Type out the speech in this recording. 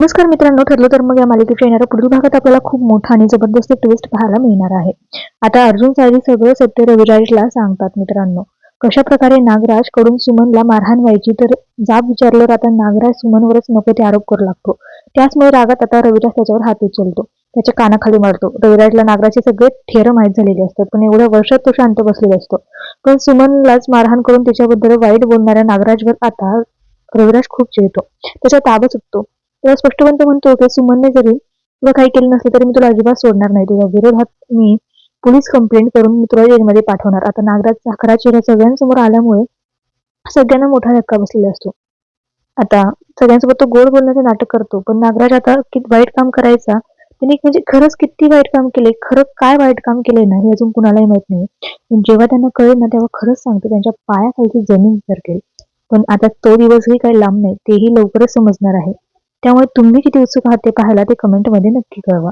नमस्कार मित्रांनो, ठरलं तर मग या मालिकेच्या येणाऱ्या पुढील भागात आपल्याला खूप मोठा आणि जबरदस्त ट्विस्ट पाहायला मिळणार आहे. आता अर्जुन सायली सगळं सत्य रविराजला सांगतात मित्रांनो. कशा प्रकारे नागराज कडून सुमनला मारहाण व्हायची तर जाब विचारल्यावर आता नागराज सुमनवरच नको ते आरोप करू लागतो. त्याचमुळे रागात आता रविराज त्याच्यावर हात उचलतो. त्याच्या कानाखाली मारतो. रविराजला नागराजचे सगळे थेर माहीत झालेले असतात, पण एवढ्या वर्षात तो शांत बसलेला असतो. पण सुमनलाच मारहाण करून तिच्याबद्दल वाईट बोलणाऱ्या नागराजवर आता रविराज खूप चिडतो. त्याचा ताबा सुटतो. तेव्हा स्पष्टवंत म्हणतो की सुमनने जरी तुला काही केलं नसलं तरी मी तुला अजिबात सोडणार नाही. तुझ्या विरोधात मी पोलीस कंप्लेंट करून मी तुला जेलमध्ये पाठवणार. आता नागराजचा खरा चेहरा सगळ्यांसमोर आल्यामुळे सगळ्यांना मोठा धक्का बसलेला असतो. आता सगळ्यांसोबत तो गोड बोलण्याचं नाटक करतो, पण नागराज आता किती वाईट काम करायचा, त्यांनी म्हणजे खरंच किती वाईट काम केले, खरं काय वाईट काम केलंय ना हे अजून कुणालाही माहित नाही. पण जेव्हा त्यांना कळेल ना तेव्हा खरंच सांगतो त्यांच्या पायाखालची जमीन सरकेल. पण आता तो दिवसही काही लांब नाही, तेही लवकरच समजणार आहे. त्यामुळे तुम्ही किती उत्सुक आहात ते पाहायला ते कमेंटमध्ये नक्की कळवा.